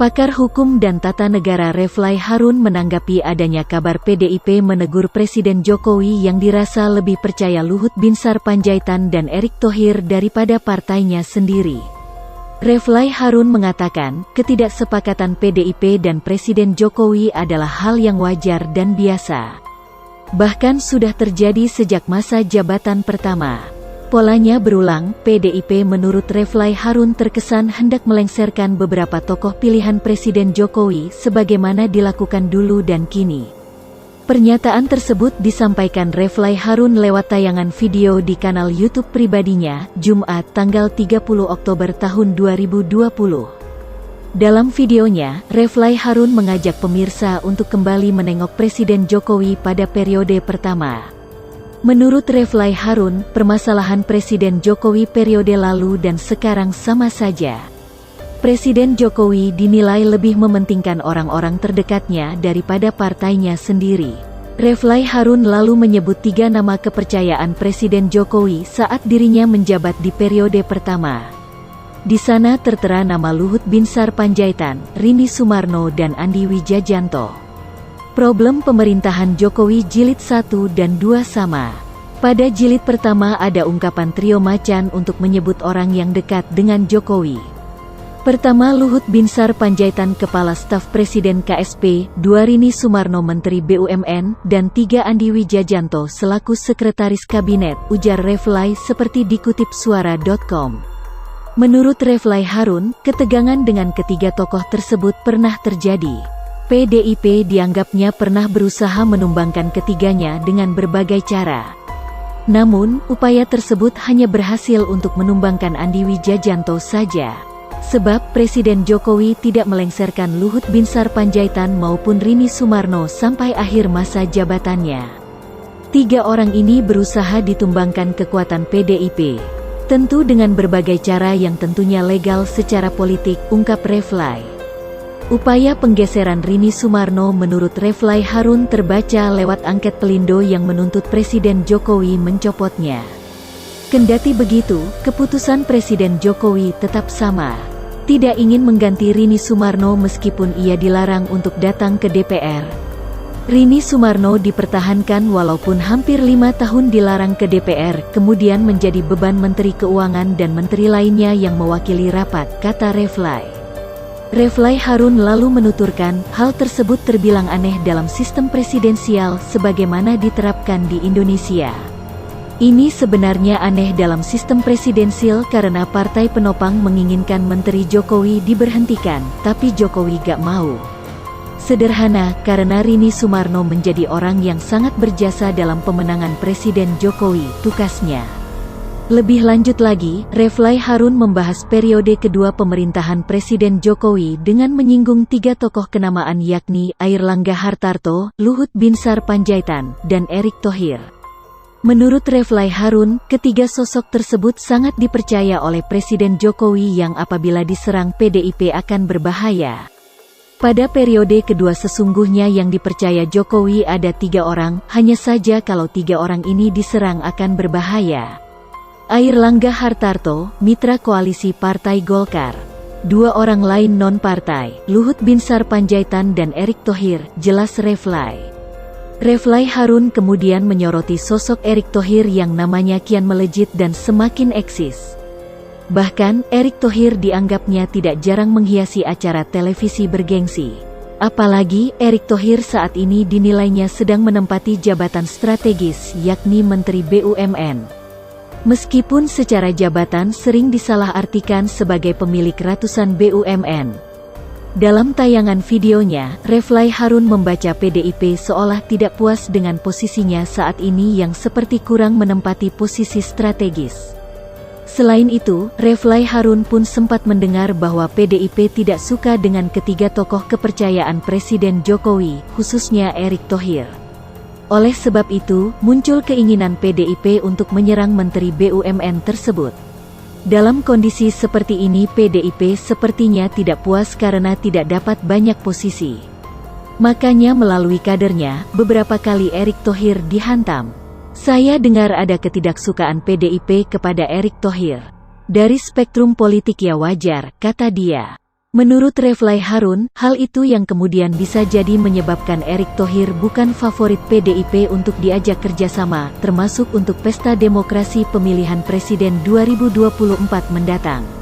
Pakar hukum dan tata negara Refly Harun menanggapi adanya kabar PDIP menegur Presiden Jokowi yang dirasa lebih percaya Luhut Binsar Panjaitan dan Erick Thohir daripada partainya sendiri. Refly Harun mengatakan, ketidaksepakatan PDIP dan Presiden Jokowi adalah hal yang wajar dan biasa. Bahkan sudah terjadi sejak masa jabatan pertama. Polanya berulang. PDIP menurut Refly Harun terkesan hendak melengsarkan beberapa tokoh pilihan Presiden Jokowi sebagaimana dilakukan dulu dan kini. Pernyataan tersebut disampaikan Refly Harun lewat tayangan video di kanal YouTube pribadinya, Jumat tanggal 30 Oktober tahun 2020. Dalam videonya, Refly Harun mengajak pemirsa untuk kembali menengok Presiden Jokowi pada periode pertama. Menurut Refly Harun, permasalahan Presiden Jokowi periode lalu dan sekarang sama saja. Presiden Jokowi dinilai lebih mementingkan orang-orang terdekatnya daripada partainya sendiri. Refly Harun lalu menyebut 3 nama kepercayaan Presiden Jokowi saat dirinya menjabat di periode pertama. Di sana tertera nama Luhut Binsar Panjaitan, Rini Sumarno dan Andi Wijajanto. Problem pemerintahan Jokowi jilid 1 dan 2 sama. Pada jilid pertama ada ungkapan trio macan untuk menyebut orang yang dekat dengan Jokowi. Pertama Luhut Binsar Panjaitan Kepala Staf Presiden KSP, 2 Rini Sumarno Menteri BUMN, dan 3 Andi Wijajanto selaku Sekretaris Kabinet, ujar Refly seperti dikutip suara.com. Menurut Refly Harun, ketegangan dengan ketiga tokoh tersebut pernah terjadi. PDIP dianggapnya pernah berusaha menumbangkan ketiganya dengan berbagai cara. Namun, upaya tersebut hanya berhasil untuk menumbangkan Andi Wijajanto saja. Sebab Presiden Jokowi tidak melengsarkan Luhut Binsar Panjaitan maupun Rini Sumarno sampai akhir masa jabatannya. 3 orang ini berusaha ditumbangkan kekuatan PDIP. Tentu dengan berbagai cara yang tentunya legal secara politik, ungkap Refly. Upaya penggeseran Rini Sumarno menurut Refly Harun terbaca lewat angket Pelindo yang menuntut Presiden Jokowi mencopotnya. Kendati begitu, keputusan Presiden Jokowi tetap sama. Tidak ingin mengganti Rini Sumarno meskipun ia dilarang untuk datang ke DPR. Rini Sumarno dipertahankan walaupun hampir 5 tahun dilarang ke DPR, kemudian menjadi beban Menteri Keuangan dan menteri lainnya yang mewakili rapat, kata Refly. Refly Harun lalu menuturkan, hal tersebut terbilang aneh dalam sistem presidensial sebagaimana diterapkan di Indonesia. Ini sebenarnya aneh dalam sistem presidensial karena partai penopang menginginkan Menteri Jokowi diberhentikan, tapi Jokowi gak mau. Sederhana, karena Rini Sumarno menjadi orang yang sangat berjasa dalam pemenangan Presiden Jokowi, tukasnya. Lebih lanjut lagi, Refly Harun membahas periode kedua pemerintahan Presiden Jokowi dengan menyinggung 3 tokoh kenamaan yakni Airlangga Hartarto, Luhut Binsar Panjaitan, dan Erick Thohir. Menurut Refly Harun, ketiga sosok tersebut sangat dipercaya oleh Presiden Jokowi yang apabila diserang PDIP akan berbahaya. Pada periode kedua sesungguhnya yang dipercaya Jokowi ada 3 orang, hanya saja kalau 3 orang ini diserang akan berbahaya. Airlangga Hartarto, mitra koalisi Partai Golkar. 2 orang lain non-partai, Luhut Binsar Panjaitan dan Erick Thohir, jelas Refly. Refly Harun kemudian menyoroti sosok Erick Thohir yang namanya kian melejit dan semakin eksis. Bahkan, Erick Thohir dianggapnya tidak jarang menghiasi acara televisi bergengsi. Apalagi, Erick Thohir saat ini dinilainya sedang menempati jabatan strategis yakni Menteri BUMN. Meskipun secara jabatan sering disalahartikan sebagai pemilik ratusan BUMN. Dalam tayangan videonya, Refly Harun membaca PDIP seolah tidak puas dengan posisinya saat ini yang seperti kurang menempati posisi strategis. Selain itu, Refly Harun pun sempat mendengar bahwa PDIP tidak suka dengan ketiga tokoh kepercayaan Presiden Jokowi, khususnya Erick Thohir. Oleh sebab itu, muncul keinginan PDIP untuk menyerang Menteri BUMN tersebut. Dalam kondisi seperti ini PDIP sepertinya tidak puas karena tidak dapat banyak posisi. Makanya melalui kadernya, beberapa kali Erick Thohir dihantam. Saya dengar ada ketidaksukaan PDIP kepada Erick Thohir. Dari spektrum politik ya wajar, kata dia. Menurut Refly Harun, hal itu yang kemudian bisa jadi menyebabkan Erick Thohir bukan favorit PDIP untuk diajak kerjasama, termasuk untuk pesta demokrasi pemilihan presiden 2024 mendatang.